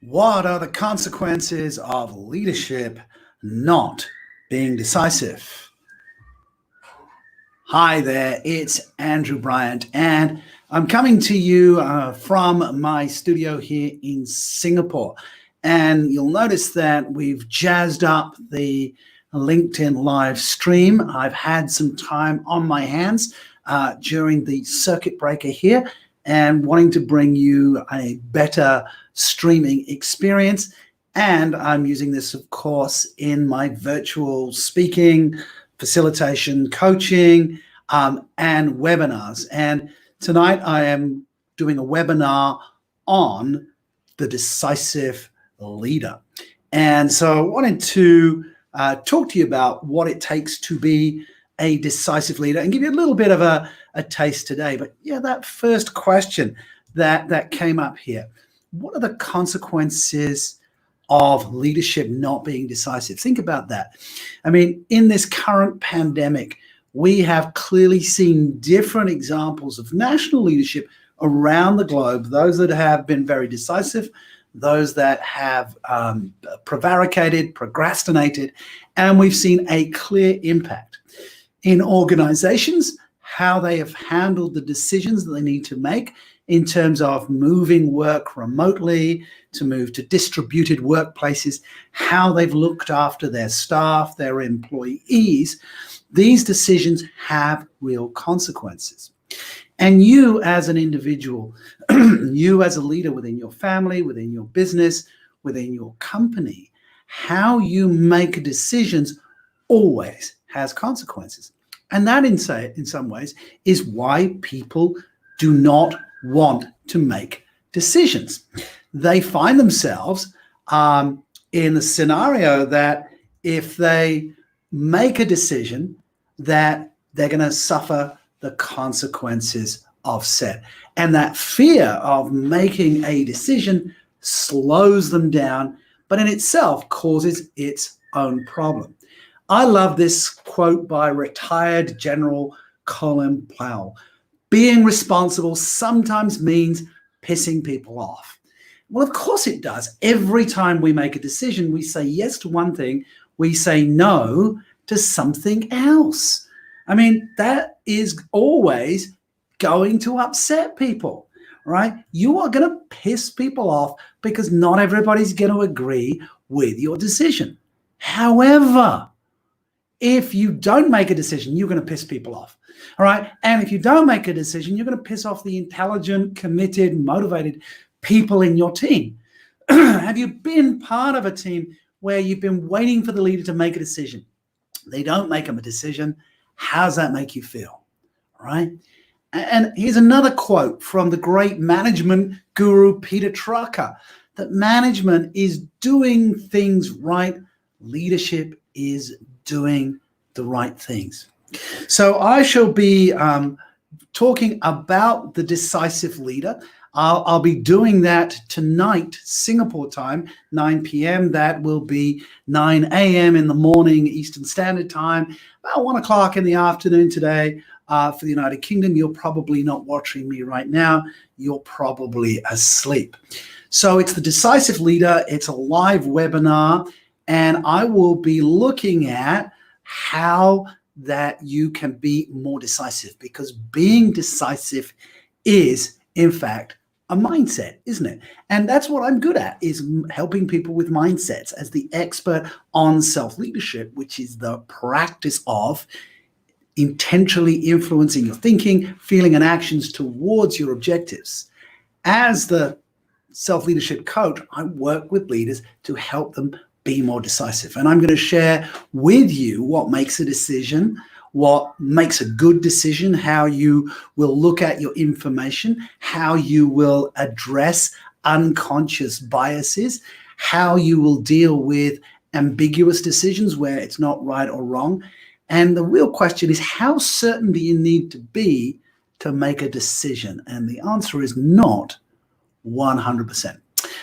What are the consequences of leadership not being decisive? Hi there, it's Andrew Bryant, and I'm coming to you from my studio here in Singapore. And you'll notice that we've jazzed up the LinkedIn live stream. I've had some time on my hands during the circuit breaker here and wanting to bring you a better streaming experience. And I'm using this, of course, in my virtual speaking, facilitation, coaching, and webinars. And tonight I am doing a webinar on the decisive leader. And so I wanted to talk to you about what it takes to be a decisive leader and give you a little bit of a taste today. But yeah, that first question that came up here, what are the consequences of leadership not being decisive? Think about that. I mean, in this current pandemic, we have clearly seen different examples of national leadership around the globe, those that have been very decisive, those that have prevaricated, procrastinated, and we've seen a clear impact in organizations, how they have handled the decisions that they need to make in terms of moving work remotely, to move to distributed workplaces, how they've looked after their staff, their employees. These decisions have real consequences. And you as an individual, you as a leader within your family, within your business, within your company, how you make decisions always has consequences. And that in some ways is why people do not want to make decisions. They find themselves in the scenario that if they make a decision, that they're going to suffer the consequences of said. And that fear of making a decision slows them down, but in itself causes its own problem. I love this quote by retired General Colin Powell. Being responsible sometimes means pissing people off. Well, of course it does. Every time we make a decision, we say yes to one thing, we say no to something else. I mean, that is always going to upset people, right? You are going to piss people off because not everybody's going to agree with your decision. However, if you don't make a decision, you're going to piss people off. All right. And if you don't make a decision, you're going to piss off the intelligent, committed, motivated people in your team. Have you been part of a team where you've been waiting for the leader to make a decision? They don't make them a decision. How does that make you feel? All right. And here's another quote from the great management guru, Peter Drucker, that management is doing things right. Leadership is doing the right things. So I shall be talking about the decisive leader. I'll be doing that tonight, Singapore time, 9 p.m. That will be 9 a.m. in the morning, Eastern Standard Time, about 1 o'clock in the afternoon today for the United Kingdom. You're probably not watching me right now. You're probably asleep. So it's the decisive leader. It's a live webinar. And I will be looking at how that you can be more decisive, because being decisive is, in fact, a mindset, isn't it? And that's what I'm good at, is helping people with mindsets as the expert on self-leadership, which is the practice of intentionally influencing your thinking, feeling, and actions towards your objectives. As the self-leadership coach, I work with leaders to help them be more decisive. And I'm going to share with you what makes a decision, what makes a good decision, how you will look at your information, how you will address unconscious biases, how you will deal with ambiguous decisions where it's not right or wrong. And the real question is, how certain do you need to be to make a decision? And the answer is not 100%.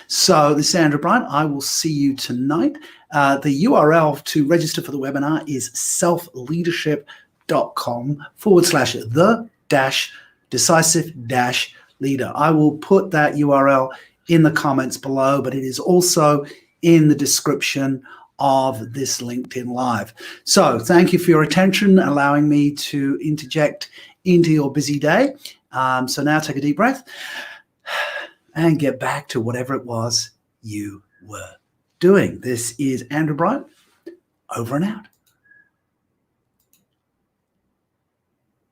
So this is Andrew Bryant. I will see you tonight. The URL to register for the webinar is selfleadership.com/the-decisive-leader. I will put that URL in the comments below, but it is also in the description of this LinkedIn Live. So thank you for your attention, allowing me to interject into your busy day. So now take a deep breath and get back to whatever it was you were doing. This is Andrew Bryant, over and out.